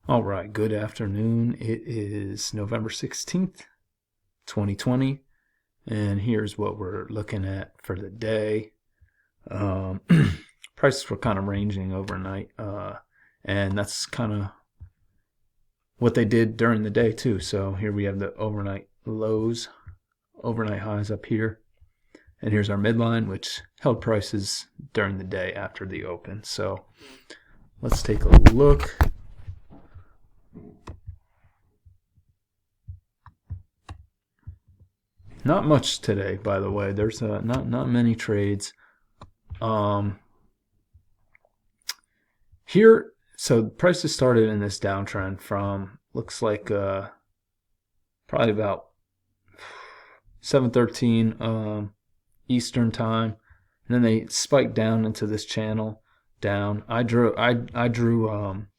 All right, good afternoon. It is November 16th, 2020, and here's what we're looking at for the day. Um, Prices were kind of ranging overnight, and that's kind of what they did during the day, too. So here we have the overnight lows, overnight highs up here, and here's our midline, which held prices during the day after the open. So let's take a look. Not much today, by the way. There's not many trades. Um, Here, so prices started in this downtrend from looks like probably about 7:13 Eastern time, and then they spiked down into this channel down. I drew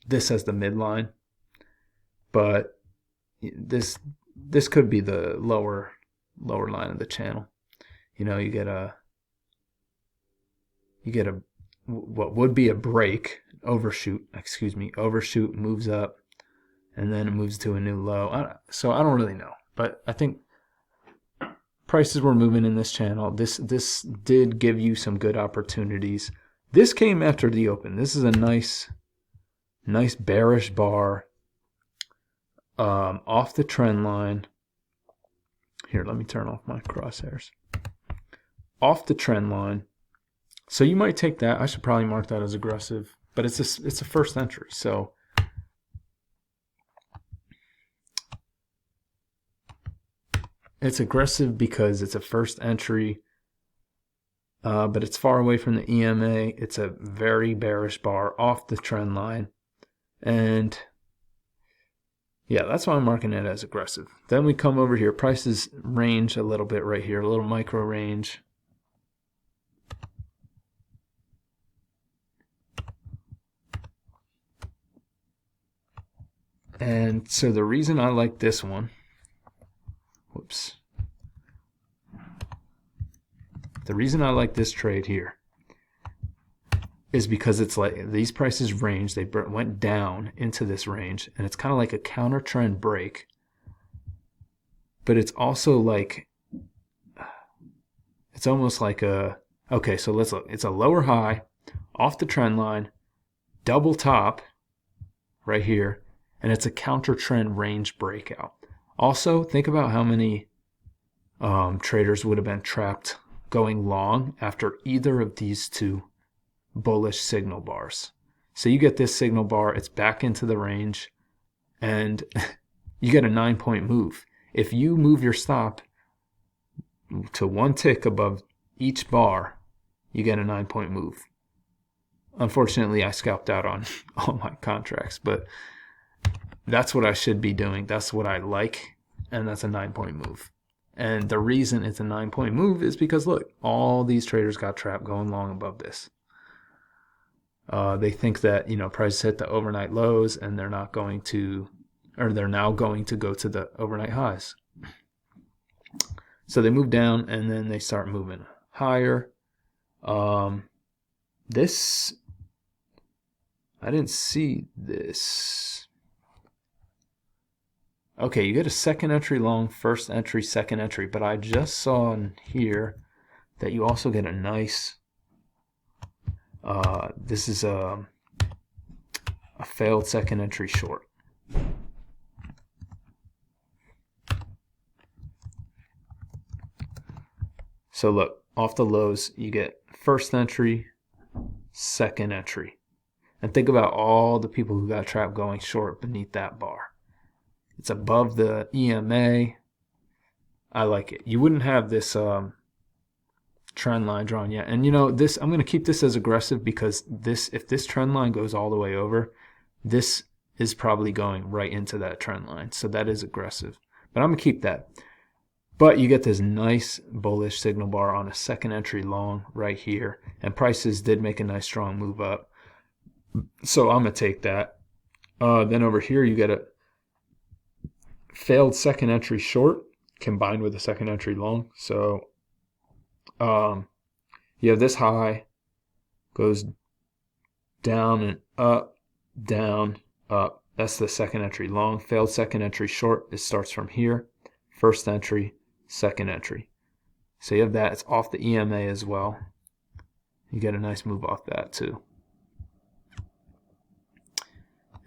this as the midline, but this could be the lower line of the channel. You know, you get a what would be a break, overshoot, moves up, and then it moves to a new low. So I don't really know, but I think prices were moving in this channel. This did give you some good opportunities. This came after the open. This is a nice bearish bar off the trend line. Here, let me turn off my crosshairs. Off the trend line. So you might take that. I should probably mark that as aggressive, but it's a first entry. So it's aggressive because it's a first entry, but it's far away from the EMA. It's a very bearish bar off the trend line, and yeah, that's why I'm marking it as aggressive. Then we come over here. Prices range a little bit right here, a little micro range. And so the reason I like this one, the reason I like this trade here is because it's like these prices range, they went down into this range, and it's kind of like a counter trend break. But it's also like, it's almost like okay, so let's look. It's a lower high off the trend line, double top right here, and it's a counter trend range breakout. Also, think about how many traders would have been trapped going long after either of these two bullish signal bars. So you get this signal bar, it's back into the range, and you get a 9-point move. If you move your stop to one tick above each bar, you get a 9-point move. Unfortunately, I scalped out on all my contracts, but that's what I should be doing. That's what I like, and that's a 9-point move. And the reason it's a 9-point move is because, look, all these traders got trapped going long above this. They think that, prices hit the overnight lows, and they're not going to, or they're now going to go to the overnight highs. So they move down, and then they start moving higher. This, I didn't see this. Okay, you get a second entry long, first entry, second entry, but I just saw in here that you also get a nice, this is a failed second entry short. So look, off the lows, you get first entry, second entry. And think about all the people who got trapped going short beneath that bar. It's above the EMA. I like it. You wouldn't have this trend line drawn yet. And this, I'm going to keep this as aggressive because if this trend line goes all the way over, this is probably going right into that trend line. So that is aggressive. But I'm going to keep that. But you get this nice bullish signal bar on a second entry long right here. And prices did make a nice strong move up. So I'm going to take that. Then over here you get a failed second entry short combined with a second entry long. So you have this high goes down and up, down, up, That's the second entry long. Failed second entry short, it starts from here. First entry, second entry. So you have that. It's off the EMA as well. You get a nice move off that too.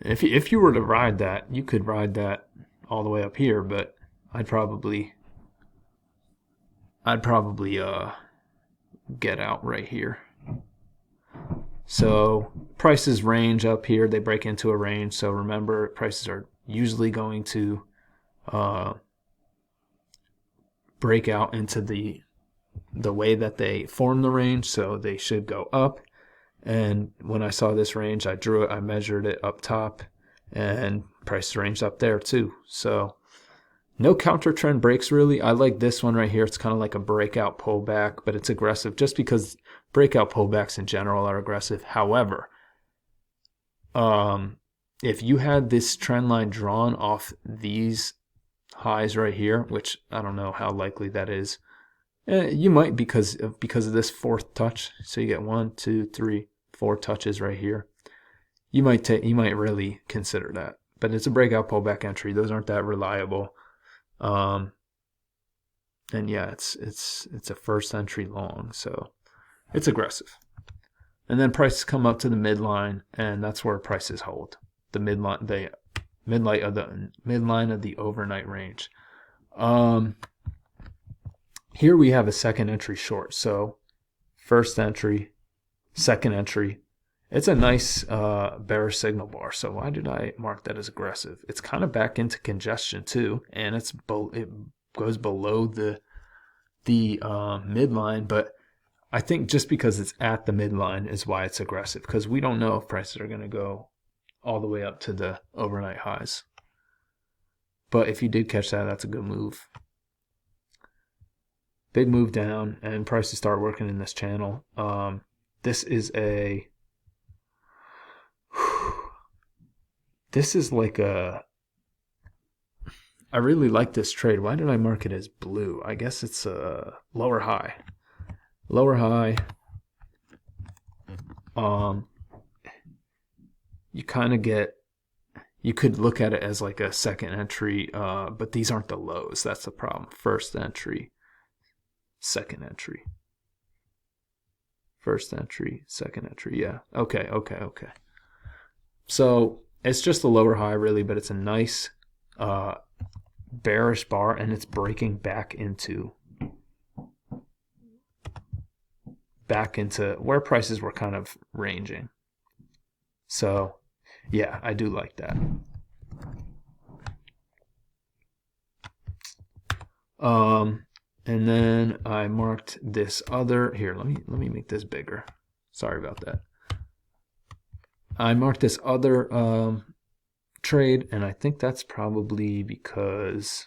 If you were to ride that, you could ride that all the way up here, but I'd probably get out right here. So prices range up here. They break into a range. So remember, prices are usually going to break out into the way that they form the range. So they should go up. And when I saw this range, I drew it, I measured it up top, and price range up there too. So no counter trend breaks really. I like this one right here. It's kind of like a breakout pullback, but it's aggressive just because breakout pullbacks in general are aggressive. However, if you had this trend line drawn off these highs right here, which I don't know how likely that is, you might because of this fourth touch. So you get 1, 2, 3, 4 touches right here. You might really consider that. But it's a breakout pullback entry. Those aren't that reliable. And yeah, it's a first entry long, so it's aggressive. And then prices come up to the midline, and that's where prices hold. The midline of the overnight range. Here we have a second entry short. So first entry, second entry. It's a nice bearish signal bar. So why did I mark that as aggressive? It's kind of back into congestion too, and it goes below the midline. But I think just because it's at the midline is why it's aggressive, because we don't know if prices are going to go all the way up to the overnight highs. But if you did catch that, that's a good move. Big move down, and prices start working in this channel. This is like a, I really like this trade. Why did I mark it as blue? I guess it's a lower high. Lower high. You kind of get, you could look at it as like a second entry, but these aren't the lows. That's the problem. First entry, second entry. First entry, second entry. Yeah. Okay. So it's just a lower high really, but it's a nice bearish bar, and it's breaking back into where prices were kind of ranging. So yeah, I do like that. And then I marked this other, here, let me make this bigger. Sorry about that. I marked this other trade, and I think that's probably because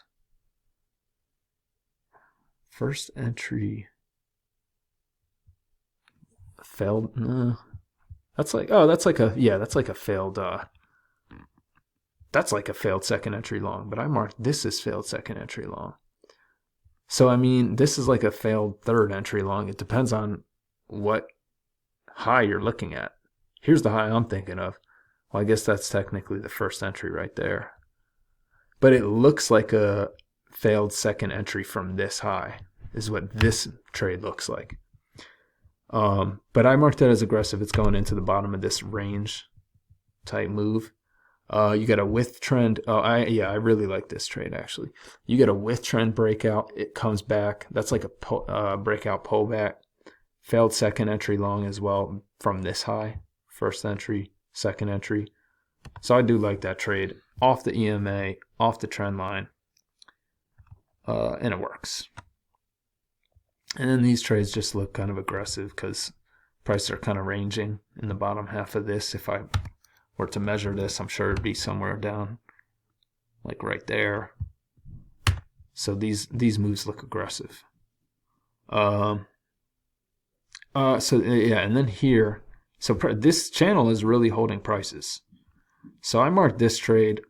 first entry failed. No, that's like a failed. That's like a failed second entry long, but I marked this as failed second entry long. So I mean, this is like a failed third entry long. It depends on what high you're looking at. Here's the high I'm thinking of. Well, I guess that's technically the first entry right there. But it looks like a failed second entry from this high is what this trade looks like. But I marked that as aggressive. It's going into the bottom of this range type move. You get a width trend. I really like this trade actually. You get a width trend breakout. It comes back. That's like a breakout pullback. Failed second entry long as well from this high. First entry, second entry. So I do like that trade. Off the EMA, off the trend line. And it works. And then these trades just look kind of aggressive because prices are kind of ranging in the bottom half of this. If I were to measure this, I'm sure it'd be somewhere down, like right there. So these moves look aggressive. So yeah, and then here, so this channel is really holding prices. So I marked this trade,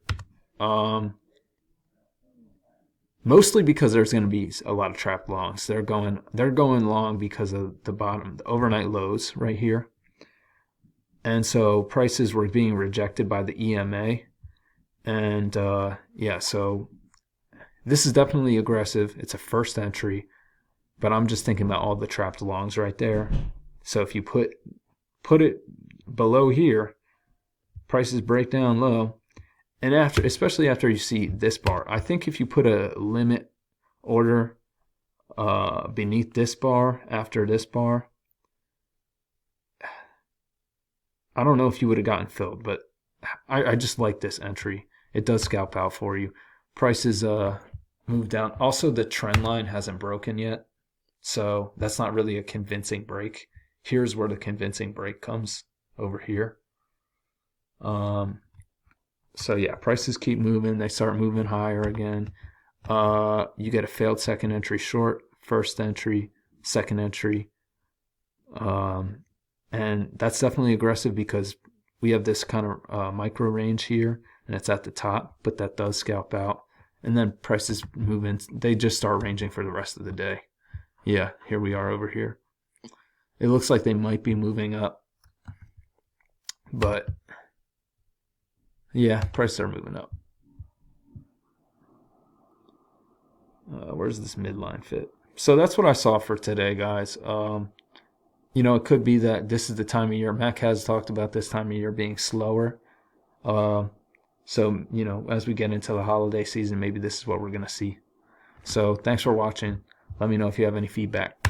mostly because there's going to be a lot of trap longs. They're going long because of the overnight lows right here. And so prices were being rejected by the EMA. And yeah, so this is definitely aggressive. It's a first entry, but I'm just thinking about all the trapped longs right there. So if you put it below here, prices break down low, and after, especially after you see this bar, I think if you put a limit order beneath this bar, after this bar, I don't know if you would have gotten filled, but I just like this entry. It does scalp out for you. Prices move down. Also, the trend line hasn't broken yet, so that's not really a convincing break. Here's where the convincing break comes, over here. So yeah, prices keep moving. They start moving higher again. You get a failed second entry short, first entry, second entry. And that's definitely aggressive because we have this kind of micro range here, and it's at the top, but that does scalp out. And then prices move in. They just start ranging for the rest of the day. Yeah, here we are over here. It looks like they might be moving up, but yeah, prices are moving up. Where's this midline fit? So that's what I saw for today, guys. It could be that this is the time of year. Mack has talked about this time of year being slower. So, as we get into the holiday season, maybe this is what we're going to see. So thanks for watching. Let me know if you have any feedback.